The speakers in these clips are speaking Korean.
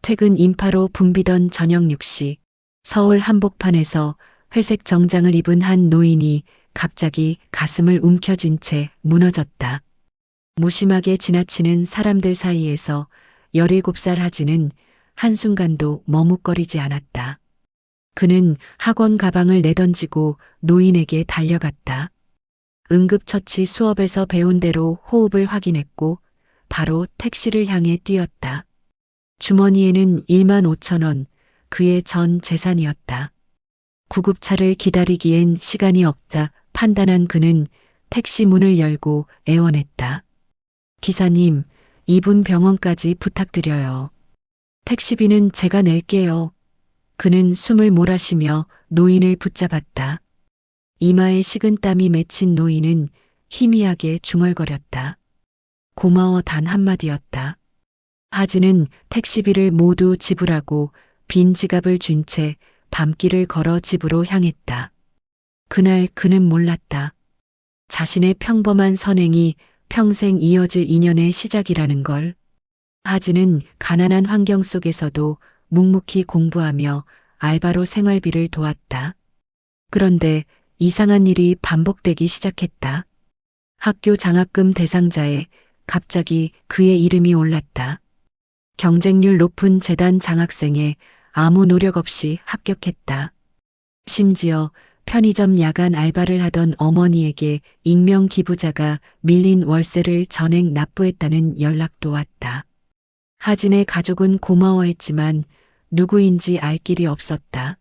퇴근 인파로 붐비던 저녁 6시, 서울 한복판에서 회색 정장을 입은 한 노인이 갑자기 가슴을 움켜쥔 채 무너졌다. 무심하게 지나치는 사람들 사이에서 17살 하진은 한순간도 머뭇거리지 않았다. 그는 학원 가방을 내던지고 노인에게 달려갔다. 응급처치 수업에서 배운 대로 호흡을 확인했고 바로 택시를 향해 뛰었다. 주머니에는 1만 5천 원, 그의 전 재산이었다. 구급차를 기다리기엔 시간이 없다 판단한 그는 택시 문을 열고 애원했다. 기사님, 이분 병원까지 부탁드려요. 택시비는 제가 낼게요. 그는 숨을 몰아쉬며 노인을 붙잡았다. 이마에 식은땀이 맺힌 노인은 희미하게 중얼거렸다. 고마워 단 한마디였다. 하진은 택시비를 모두 지불하고 빈 지갑을 쥔 채 밤길을 걸어 집으로 향했다. 그날 그는 몰랐다. 자신의 평범한 선행이 평생 이어질 인연의 시작이라는 걸. 하진은 가난한 환경 속에서도 묵묵히 공부하며 알바로 생활비를 도왔다. 그런데 이상한 일이 반복되기 시작했다. 학교 장학금 대상자에 갑자기 그의 이름이 올랐다. 경쟁률 높은 재단 장학생에 아무 노력 없이 합격했다. 심지어 편의점 야간 알바를 하던 어머니에게 익명 기부자가 밀린 월세를 전액 납부했다는 연락도 왔다. 하진의 가족은 고마워했지만 누구인지 알 길이 없었다.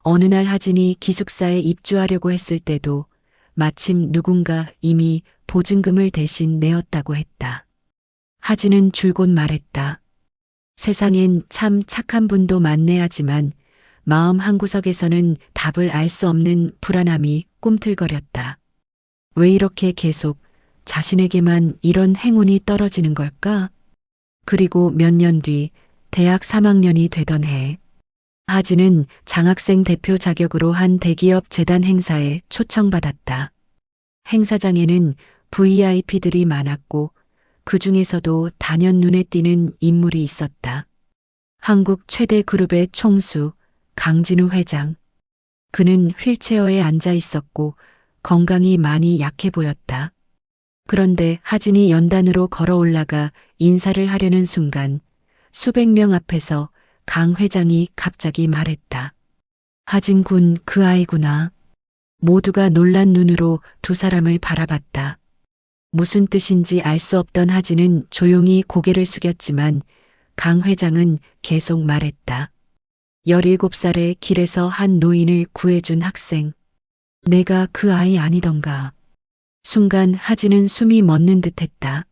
어느 날 하진이 기숙사에 입주하려고 했을 때도 마침 누군가 이미 보증금을 대신 내었다고 했다. 하진은 줄곧 말했다. 세상엔 참 착한 분도 많네 하지만 마음 한구석에서는 답을 알 수 없는 불안함이 꿈틀거렸다. 왜 이렇게 계속 자신에게만 이런 행운이 떨어지는 걸까? 그리고 몇 년 뒤 대학 3학년이 되던 해, 하진은 장학생 대표 자격으로 한 대기업 재단 행사에 초청받았다. 행사장에는 VIP들이 많았고 그 중에서도 단연 눈에 띄는 인물이 있었다. 한국 최대 그룹의 총수 강진우 회장. 그는 휠체어에 앉아 있었고 건강이 많이 약해 보였다. 그런데 하진이 연단으로 걸어 올라가 인사를 하려는 순간 수백 명 앞에서 강 회장이 갑자기 말했다. 하진 군 그 아이구나. 모두가 놀란 눈으로 두 사람을 바라봤다. 무슨 뜻인지 알 수 없던 하진은 조용히 고개를 숙였지만 강 회장은 계속 말했다. 17살에 길에서 한 노인을 구해준 학생. 내가 그 아이 아니던가. 순간 하진은 숨이 멎는 듯했다.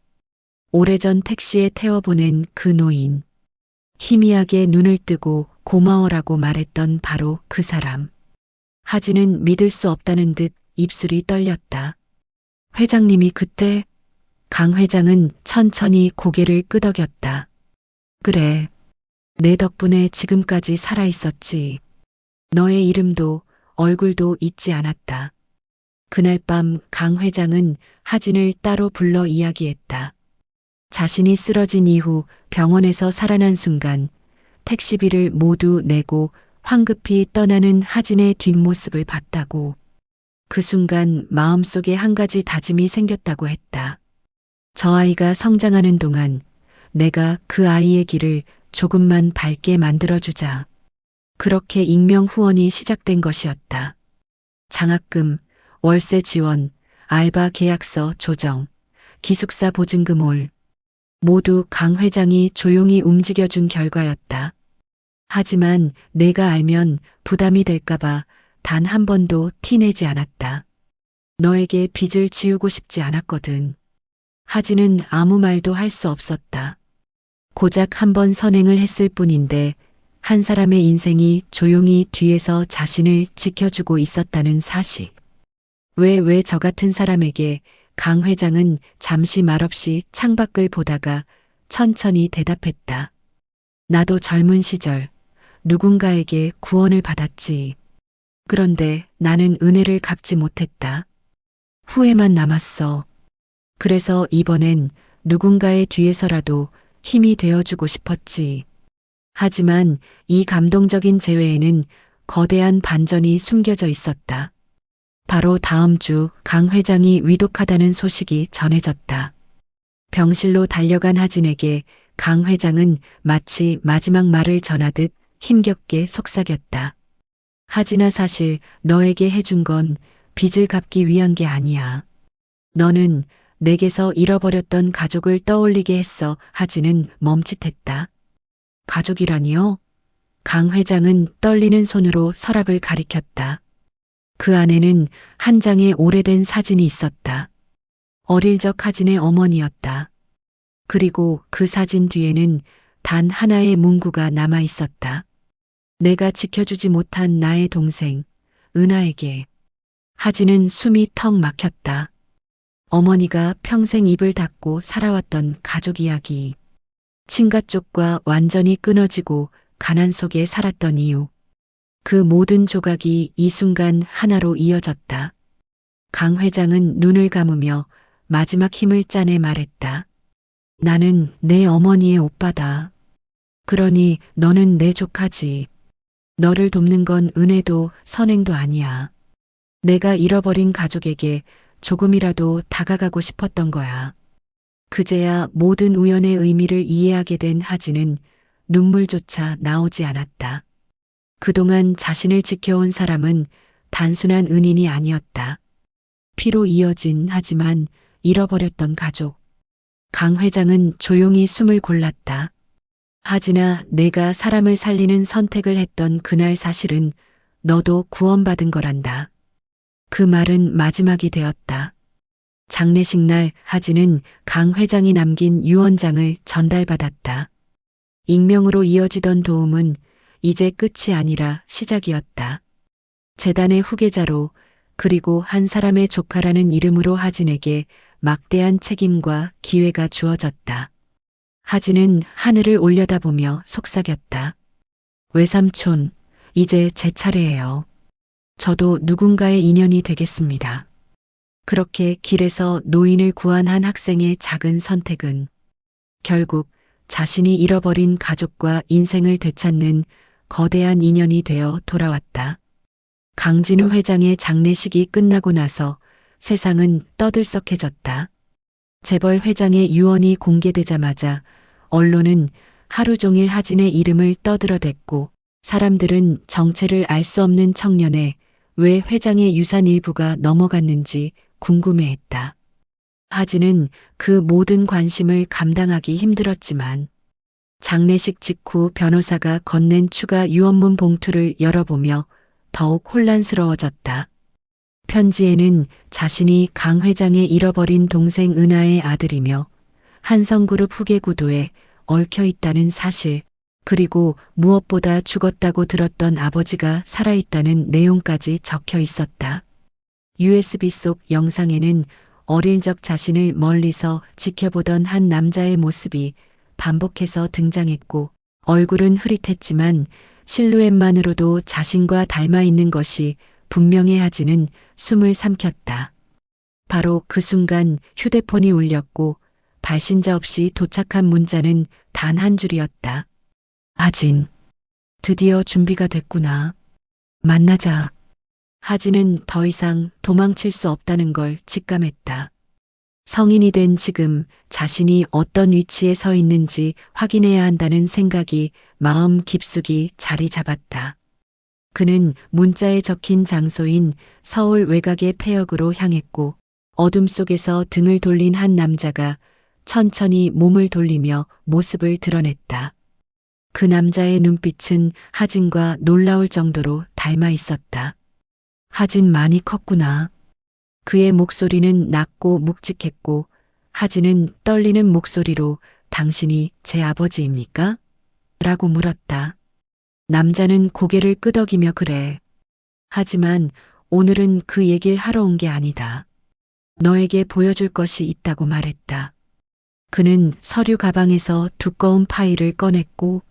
오래전 택시에 태워보낸 그 노인. 희미하게 눈을 뜨고 고마워라고 말했던 바로 그 사람. 하진은 믿을 수 없다는 듯 입술이 떨렸다. 회장님이 그때? 강 회장은 천천히 고개를 끄덕였다. 그래. 내 덕분에 지금까지 살아있었지. 너의 이름도 얼굴도 잊지 않았다. 그날 밤 강 회장은 하진을 따로 불러 이야기했다. 자신이 쓰러진 이후 병원에서 살아난 순간 택시비를 모두 내고 황급히 떠나는 하진의 뒷모습을 봤다고. 그 순간 마음속에 한 가지 다짐이 생겼다고 했다. 저 아이가 성장하는 동안 내가 그 아이의 길을 조금만 밝게 만들어주자. 그렇게 익명 후원이 시작된 것이었다. 장학금, 월세 지원, 알바 계약서 조정, 기숙사 보증금 올. 모두 강 회장이 조용히 움직여준 결과였다. 하지만 내가 알면 부담이 될까봐 단 한 번도 티내지 않았다. 너에게 빚을 지우고 싶지 않았거든. 하진은 아무 말도 할 수 없었다. 고작 한 번 선행을 했을 뿐인데 한 사람의 인생이 조용히 뒤에서 자신을 지켜주고 있었다는 사실. 왜 저 같은 사람에게. 강 회장은 잠시 말없이 창밖을 보다가 천천히 대답했다. 나도 젊은 시절 누군가에게 구원을 받았지. 그런데 나는 은혜를 갚지 못했다. 후회만 남았어. 그래서 이번엔 누군가의 뒤에서라도 힘이 되어주고 싶었지. 하지만 이 감동적인 재회에는 거대한 반전이 숨겨져 있었다. 바로 다음 주 강 회장이 위독하다는 소식이 전해졌다. 병실로 달려간 하진에게 강 회장은 마치 마지막 말을 전하듯 힘겹게 속삭였다. 하진아, 사실 너에게 해준 건 빚을 갚기 위한 게 아니야. 너는 내게서 잃어버렸던 가족을 떠올리게 했어. 하진은 멈칫했다. 가족이라니요? 강 회장은 떨리는 손으로 서랍을 가리켰다. 그 안에는 한 장의 오래된 사진이 있었다. 어릴 적 하진의 어머니였다. 그리고 그 사진 뒤에는 단 하나의 문구가 남아 있었다. 내가 지켜주지 못한 나의 동생, 은하에게. 하진은 숨이 턱 막혔다. 어머니가 평생 입을 닫고 살아왔던 가족 이야기. 친가 쪽과 완전히 끊어지고 가난 속에 살았던 이유. 그 모든 조각이 이 순간 하나로 이어졌다. 강 회장은 눈을 감으며 마지막 힘을 짜내 말했다. 나는 내 어머니의 오빠다. 그러니 너는 내 조카지. 너를 돕는 건 은혜도 선행도 아니야. 내가 잃어버린 가족에게 조금이라도 다가가고 싶었던 거야. 그제야 모든 우연의 의미를 이해하게 된 하진은 눈물조차 나오지 않았다. 그동안 자신을 지켜온 사람은 단순한 은인이 아니었다. 피로 이어진 하지만 잃어버렸던 가족. 강 회장은 조용히 숨을 골랐다. 하진아, 내가 사람을 살리는 선택을 했던 그날 사실은 너도 구원받은 거란다. 그 말은 마지막이 되었다. 장례식 날 하진은 강 회장이 남긴 유언장을 전달받았다. 익명으로 이어지던 도움은 이제 끝이 아니라 시작이었다. 재단의 후계자로, 그리고 한 사람의 조카라는 이름으로 하진에게 막대한 책임과 기회가 주어졌다. 하진은 하늘을 올려다보며 속삭였다. 외삼촌, 이제 제 차례예요. 저도 누군가의 인연이 되겠습니다. 그렇게 길에서 노인을 구한 한 학생의 작은 선택은 결국 자신이 잃어버린 가족과 인생을 되찾는 거대한 인연이 되어 돌아왔다. 강진우 회장의 장례식이 끝나고 나서 세상은 떠들썩해졌다. 재벌 회장의 유언이 공개되자마자 언론은 하루 종일 하진의 이름을 떠들어댔고, 사람들은 정체를 알 수 없는 청년에 왜 회장의 유산 일부가 넘어갔는지 궁금해했다. 하진은 그 모든 관심을 감당하기 힘들었지만 장례식 직후 변호사가 건넨 추가 유언문 봉투를 열어보며 더욱 혼란스러워졌다. 편지에는 자신이 강 회장의 잃어버린 동생 은하의 아들이며 한성그룹 후계 구도에 얽혀 있다는 사실, 그리고 무엇보다 죽었다고 들었던 아버지가 살아있다는 내용까지 적혀 있었다. USB 속 영상에는 어릴 적 자신을 멀리서 지켜보던 한 남자의 모습이 반복해서 등장했고, 얼굴은 흐릿했지만 실루엣만으로도 자신과 닮아 있는 것이 분명해하지는 숨을 삼켰다. 바로 그 순간 휴대폰이 울렸고 발신자 없이 도착한 문자는 단 한 줄이었다. 하진, 드디어 준비가 됐구나. 만나자. 하진은 더 이상 도망칠 수 없다는 걸 직감했다. 성인이 된 지금 자신이 어떤 위치에 서 있는지 확인해야 한다는 생각이 마음 깊숙이 자리 잡았다. 그는 문자에 적힌 장소인 서울 외곽의 폐역으로 향했고, 어둠 속에서 등을 돌린 한 남자가 천천히 몸을 돌리며 모습을 드러냈다. 그 남자의 눈빛은 하진과 놀라울 정도로 닮아 있었다. 하진 많이 컸구나. 그의 목소리는 낮고 묵직했고, 하진은 떨리는 목소리로 당신이 제 아버지입니까? 라고 물었다. 남자는 고개를 끄덕이며 그래. 하지만 오늘은 그 얘기를 하러 온 게 아니다. 너에게 보여줄 것이 있다고 말했다. 그는 서류 가방에서 두꺼운 파일을 꺼냈고,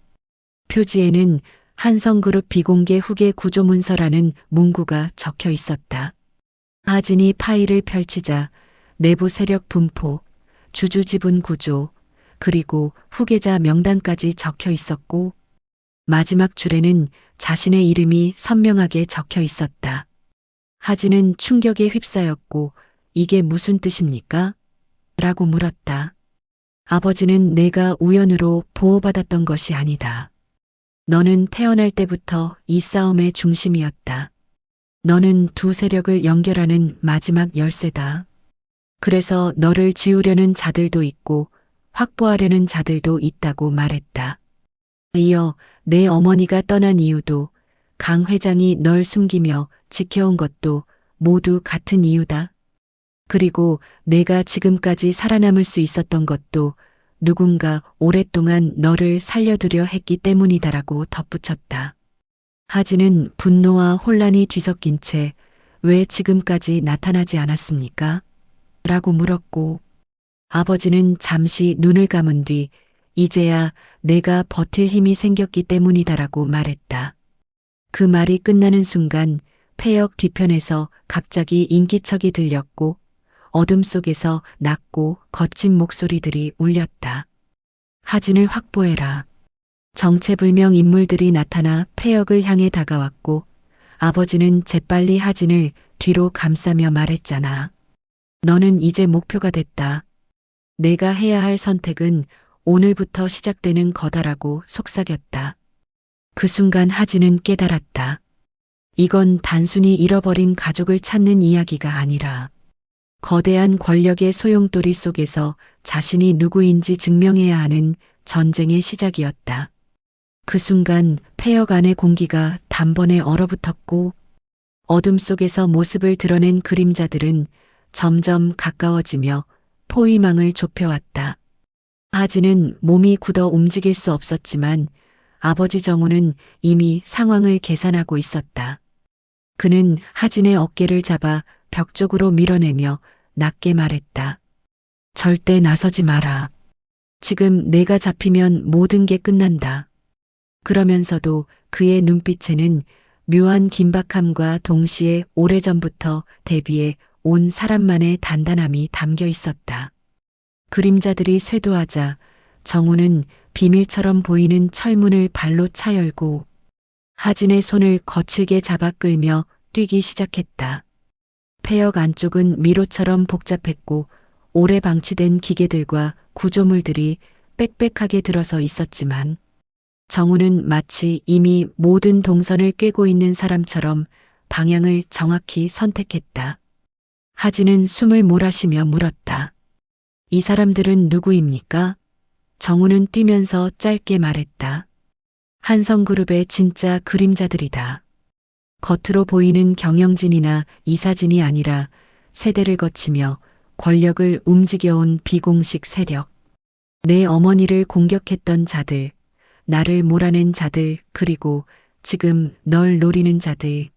표지에는 한성그룹 비공개 후계 구조문서라는 문구가 적혀 있었다. 하진이 파일을 펼치자 내부 세력 분포, 주주 지분 구조, 그리고 후계자 명단까지 적혀 있었고, 마지막 줄에는 자신의 이름이 선명하게 적혀 있었다. 하진은 충격에 휩싸였고 이게 무슨 뜻입니까? 라고 물었다. 아버지는 내가 우연으로 보호받았던 것이 아니다. 너는 태어날 때부터 이 싸움의 중심이었다. 너는 두 세력을 연결하는 마지막 열쇠다. 그래서 너를 지우려는 자들도 있고 확보하려는 자들도 있다고 말했다. 이어 내 어머니가 떠난 이유도 강 회장이 널 숨기며 지켜온 것도 모두 같은 이유다. 그리고 내가 지금까지 살아남을 수 있었던 것도 누군가 오랫동안 너를 살려두려 했기 때문이다라고 덧붙였다. 하진은 분노와 혼란이 뒤섞인 채 왜 지금까지 나타나지 않았습니까? 라고 물었고 아버지는 잠시 눈을 감은 뒤 이제야 내가 버틸 힘이 생겼기 때문이다라고 말했다. 그 말이 끝나는 순간 폐역 뒤편에서 갑자기 인기척이 들렸고 어둠 속에서 낮고 거친 목소리들이 울렸다. 하진을 확보해라. 정체불명 인물들이 나타나 폐역을 향해 다가왔고 아버지는 재빨리 하진을 뒤로 감싸며 말했잖아. 너는 이제 목표가 됐다. 내가 해야 할 선택은 오늘부터 시작되는 거다라고 속삭였다. 그 순간 하진은 깨달았다. 이건 단순히 잃어버린 가족을 찾는 이야기가 아니라 거대한 권력의 소용돌이 속에서 자신이 누구인지 증명해야 하는 전쟁의 시작이었다. 그 순간 폐역 안의 공기가 단번에 얼어붙었고 어둠 속에서 모습을 드러낸 그림자들은 점점 가까워지며 포위망을 좁혀왔다. 하진은 몸이 굳어 움직일 수 없었지만 아버지 정우는 이미 상황을 계산하고 있었다. 그는 하진의 어깨를 잡아 벽 쪽으로 밀어내며 낮게 말했다. 절대 나서지 마라. 지금 내가 잡히면 모든 게 끝난다. 그러면서도 그의 눈빛에는 묘한 긴박함과 동시에 오래전부터 대비해 온 사람만의 단단함이 담겨 있었다. 그림자들이 쇄도하자 정우는 비밀처럼 보이는 철문을 발로 차 열고 하진의 손을 거칠게 잡아 끌며 뛰기 시작했다. 폐역 안쪽은 미로처럼 복잡했고 오래 방치된 기계들과 구조물들이 빽빽하게 들어서 있었지만 정우는 마치 이미 모든 동선을 꿰고 있는 사람처럼 방향을 정확히 선택했다. 하진은 숨을 몰아쉬며 물었다. 이 사람들은 누구입니까? 정우는 뛰면서 짧게 말했다. 한성그룹의 진짜 그림자들이다. 겉으로 보이는 경영진이나 이사진이 아니라 세대를 거치며 권력을 움직여온 비공식 세력. 내 어머니를 공격했던 자들, 나를 몰아낸 자들, 그리고 지금 널 노리는 자들.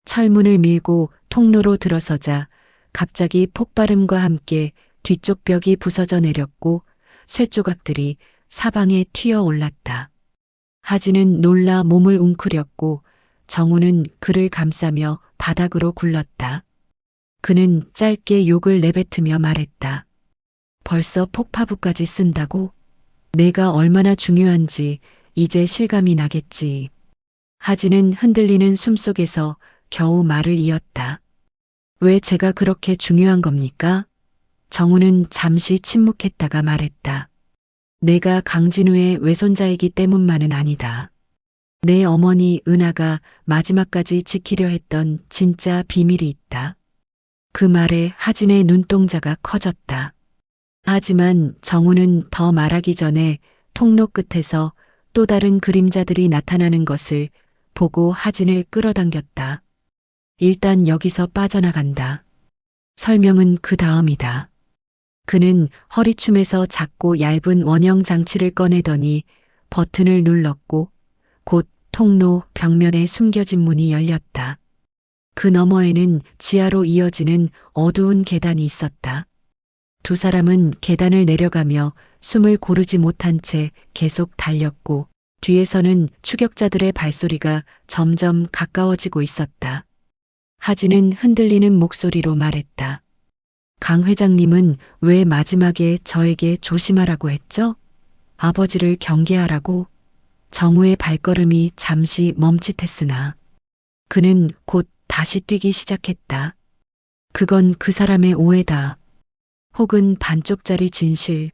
철문을 밀고 통로로 들어서자 갑자기 폭발음과 함께 뒤쪽 벽이 부서져 내렸고 쇠조각들이 사방에 튀어 올랐다. 하진은 놀라 몸을 웅크렸고 정우는 그를 감싸며 바닥으로 굴렀다. 그는 짧게 욕을 내뱉으며 말했다. 벌써 폭파부까지 쓴다고? 내가 얼마나 중요한지 이제 실감이 나겠지. 하진은 흔들리는 숨속에서 겨우 말을 이었다. 왜 제가 그렇게 중요한 겁니까? 정우는 잠시 침묵했다가 말했다. 내가 강진우의 외손자이기 때문만은 아니다. 내 어머니 은하가 마지막까지 지키려 했던 진짜 비밀이 있다. 그 말에 하진의 눈동자가 커졌다. 하지만 정우는 더 말하기 전에 통로 끝에서 또 다른 그림자들이 나타나는 것을 보고 하진을 끌어당겼다. 일단 여기서 빠져나간다. 설명은 그 다음이다. 그는 허리춤에서 작고 얇은 원형 장치를 꺼내더니 버튼을 눌렀고 곧 통로 벽면에 숨겨진 문이 열렸다. 그 너머에는 지하로 이어지는 어두운 계단이 있었다. 두 사람은 계단을 내려가며 숨을 고르지 못한 채 계속 달렸고 뒤에서는 추격자들의 발소리가 점점 가까워지고 있었다. 하진은 흔들리는 목소리로 말했다. 강 회장님은 왜 마지막에 저에게 조심하라고 했죠? 아버지를 경계하라고? 정우의 발걸음이 잠시 멈칫했으나 그는 곧 다시 뛰기 시작했다. 그건 그 사람의 오해다. 혹은 반쪽짜리 진실.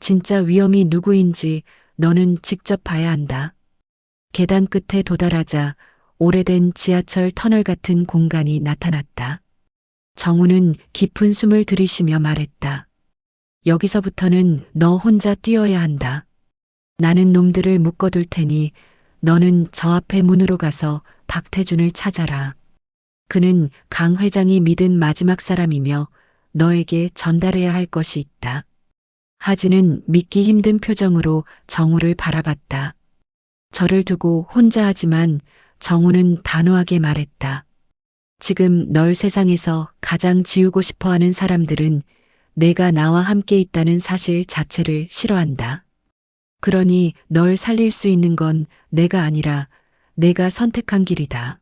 진짜 위험이 누구인지 너는 직접 봐야 한다. 계단 끝에 도달하자 오래된 지하철 터널 같은 공간이 나타났다. 정우는 깊은 숨을 들이쉬며 말했다. 여기서부터는 너 혼자 뛰어야 한다. 나는 놈들을 묶어둘 테니 너는 저 앞에 문으로 가서 박태준을 찾아라. 그는 강 회장이 믿은 마지막 사람이며 너에게 전달해야 할 것이 있다. 하진은 믿기 힘든 표정으로 정우를 바라봤다. 저를 두고 혼자 하지만 정우는 단호하게 말했다. 지금 널 세상에서 가장 지우고 싶어 하는 사람들은 내가 나와 함께 있다는 사실 자체를 싫어한다. 그러니 널 살릴 수 있는 건 내가 아니라 내가 선택한 길이다.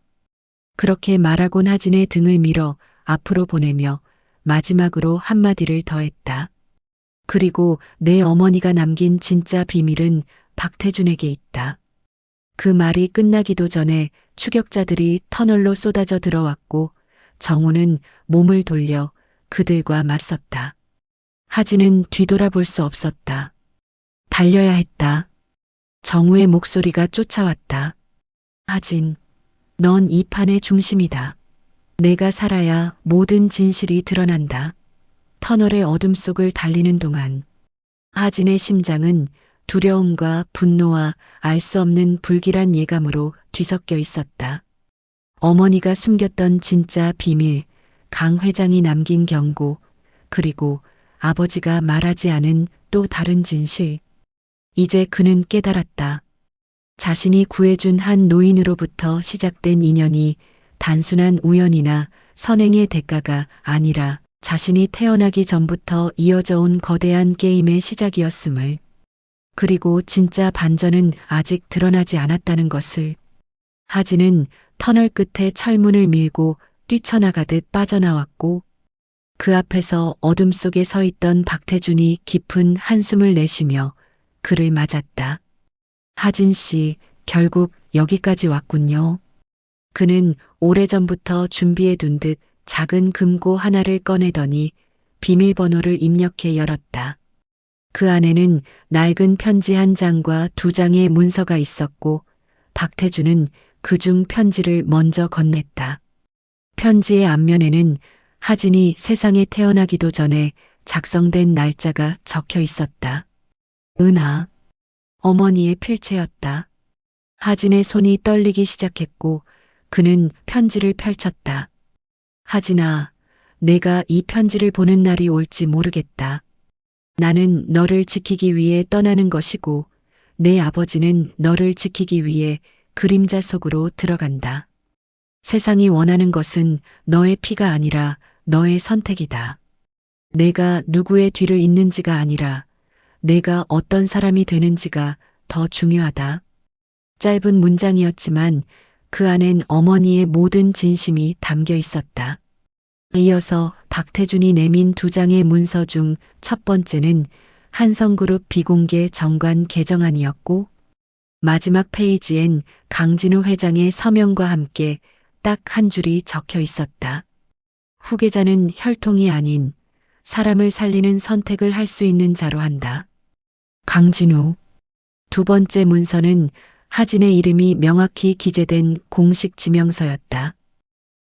그렇게 말하곤 하진의 등을 밀어 앞으로 보내며 마지막으로 한마디를 더했다. 그리고 내 어머니가 남긴 진짜 비밀은 박태준에게 있다. 그 말이 끝나기도 전에 추격자들이 터널로 쏟아져 들어왔고 정우는 몸을 돌려 그들과 맞섰다. 하진은 뒤돌아볼 수 없었다. 달려야 했다. 정우의 목소리가 쫓아왔다. 하진, 넌 이 판의 중심이다. 내가 살아야 모든 진실이 드러난다. 터널의 어둠 속을 달리는 동안 하진의 심장은 두려움과 분노와 알 수 없는 불길한 예감으로 뒤섞여 있었다. 어머니가 숨겼던 진짜 비밀, 강 회장이 남긴 경고, 그리고 아버지가 말하지 않은 또 다른 진실. 이제 그는 깨달았다. 자신이 구해준 한 노인으로부터 시작된 인연이 단순한 우연이나 선행의 대가가 아니라 자신이 태어나기 전부터 이어져 온 거대한 게임의 시작이었음을, 그리고 진짜 반전은 아직 드러나지 않았다는 것을. 하진은 터널 끝에 철문을 밀고 뛰쳐나가듯 빠져나왔고 그 앞에서 어둠 속에 서 있던 박태준이 깊은 한숨을 내쉬며 그를 맞았다. 하진 씨, 결국 여기까지 왔군요. 그는 오래전부터 준비해 둔 듯 작은 금고 하나를 꺼내더니 비밀번호를 입력해 열었다. 그 안에는 낡은 편지 한 장과 두 장의 문서가 있었고 박태준은 그중 편지를 먼저 건넸다. 편지의 앞면에는 하진이 세상에 태어나기도 전에 작성된 날짜가 적혀 있었다. 은하, 어머니의 필체였다. 하진의 손이 떨리기 시작했고 그는 편지를 펼쳤다. 하진아, 내가 이 편지를 보는 날이 올지 모르겠다. 나는 너를 지키기 위해 떠나는 것이고 내 아버지는 너를 지키기 위해 그림자 속으로 들어간다. 세상이 원하는 것은 너의 피가 아니라 너의 선택이다. 내가 누구의 뒤를 잇는지가 아니라 내가 어떤 사람이 되는지가 더 중요하다. 짧은 문장이었지만 그 안엔 어머니의 모든 진심이 담겨 있었다. 이어서 박태준이 내민 두 장의 문서 중 첫 번째는 한성그룹 비공개 정관 개정안이었고 마지막 페이지엔 강진우 회장의 서명과 함께 딱 한 줄이 적혀 있었다. 후계자는 혈통이 아닌 사람을 살리는 선택을 할 수 있는 자로 한다. 강진우. 두 번째 문서는 하진의 이름이 명확히 기재된 공식 지명서였다.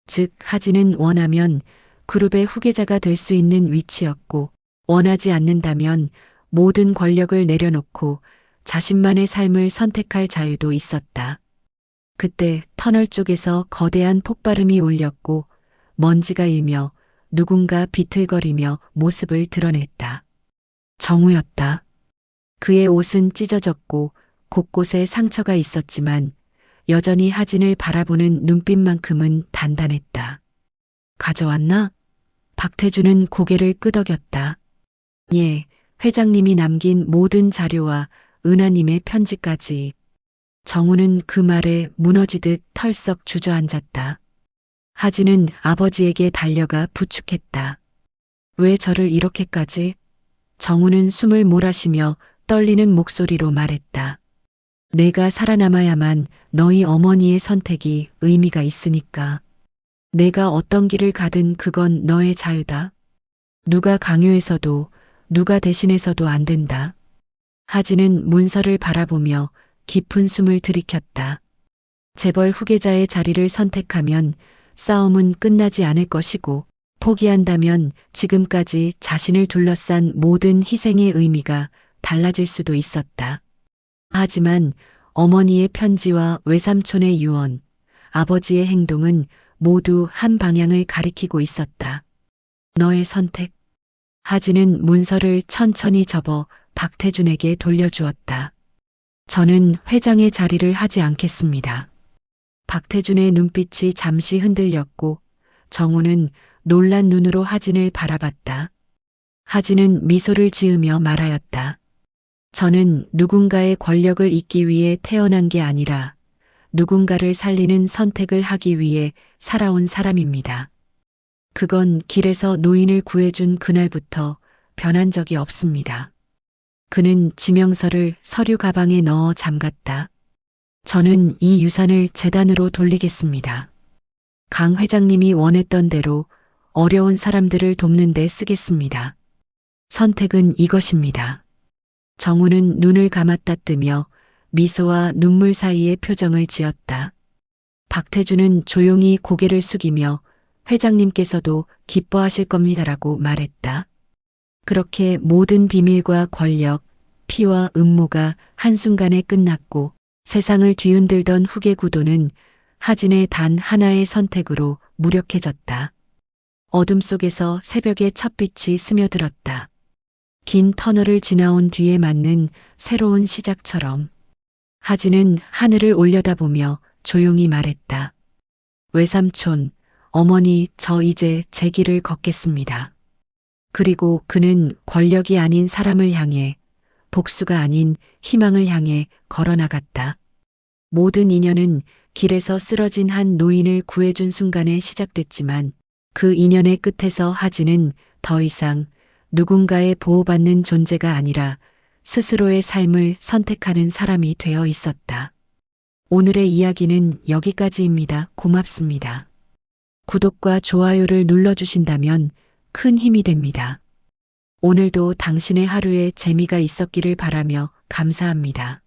즉 하진은 원하면 그룹의 후계자가 될 수 있는 위치였고 원하지 않는다면 모든 권력을 내려놓고 자신만의 삶을 선택할 자유도 있었다. 그때 터널 쪽에서 거대한 폭발음이 울렸고 먼지가 일며 누군가 비틀거리며 모습을 드러냈다. 정우였다. 그의 옷은 찢어졌고 곳곳에 상처가 있었지만 여전히 하진을 바라보는 눈빛만큼은 단단했다. 가져왔나? 박태준은 고개를 끄덕였다. 예, 회장님이 남긴 모든 자료와 은하님의 편지까지. 정우는 그 말에 무너지듯 털썩 주저앉았다. 하진은 아버지에게 달려가 부축했다. 왜 저를 이렇게까지? 정우는 숨을 몰아쉬며 떨리는 목소리로 말했다. 내가 살아남아야만 너희 어머니의 선택이 의미가 있으니까. 내가 어떤 길을 가든 그건 너의 자유다. 누가 강요해서도 누가 대신해서도 안 된다. 하진은 문서를 바라보며 깊은 숨을 들이켰다. 재벌 후계자의 자리를 선택하면 싸움은 끝나지 않을 것이고 포기한다면 지금까지 자신을 둘러싼 모든 희생의 의미가 달라질 수도 있었다. 하지만 어머니의 편지와 외삼촌의 유언, 아버지의 행동은 모두 한 방향을 가리키고 있었다. 너의 선택. 하진은 문서를 천천히 접어 박태준에게 돌려주었다. 저는 회장의 자리를 하지 않겠습니다. 박태준의 눈빛이 잠시 흔들렸고 정우는 놀란 눈으로 하진을 바라봤다. 하진은 미소를 지으며 말하였다. 저는 누군가의 권력을 잇기 위해 태어난 게 아니라 누군가를 살리는 선택을 하기 위해 살아온 사람입니다. 그건 길에서 노인을 구해준 그날부터 변한 적이 없습니다. 그는 지명서를 서류 가방에 넣어 잠갔다. 저는 이 유산을 재단으로 돌리겠습니다. 강 회장님이 원했던 대로 어려운 사람들을 돕는 데 쓰겠습니다. 선택은 이것입니다. 정우는 눈을 감았다 뜨며 미소와 눈물 사이의 표정을 지었다. 박태준은 조용히 고개를 숙이며 회장님께서도 기뻐하실 겁니다라고 말했다. 그렇게 모든 비밀과 권력, 피와 음모가 한순간에 끝났고 세상을 뒤흔들던 후계 구도는 하진의 단 하나의 선택으로 무력해졌다. 어둠 속에서 새벽의 첫빛이 스며들었다. 긴 터널을 지나온 뒤에 맞는 새로운 시작처럼 하진은 하늘을 올려다보며 조용히 말했다. 외삼촌, 어머니, 저 이제 제 길을 걷겠습니다. 그리고 그는 권력이 아닌 사람을 향해, 복수가 아닌 희망을 향해 걸어나갔다. 모든 인연은 길에서 쓰러진 한 노인을 구해준 순간에 시작됐지만 그 인연의 끝에서 하진은 더 이상 누군가의 보호받는 존재가 아니라 스스로의 삶을 선택하는 사람이 되어 있었다. 오늘의 이야기는 여기까지입니다. 고맙습니다. 구독과 좋아요를 눌러주신다면 큰 힘이 됩니다. 오늘도 당신의 하루에 재미가 있었기를 바라며 감사합니다.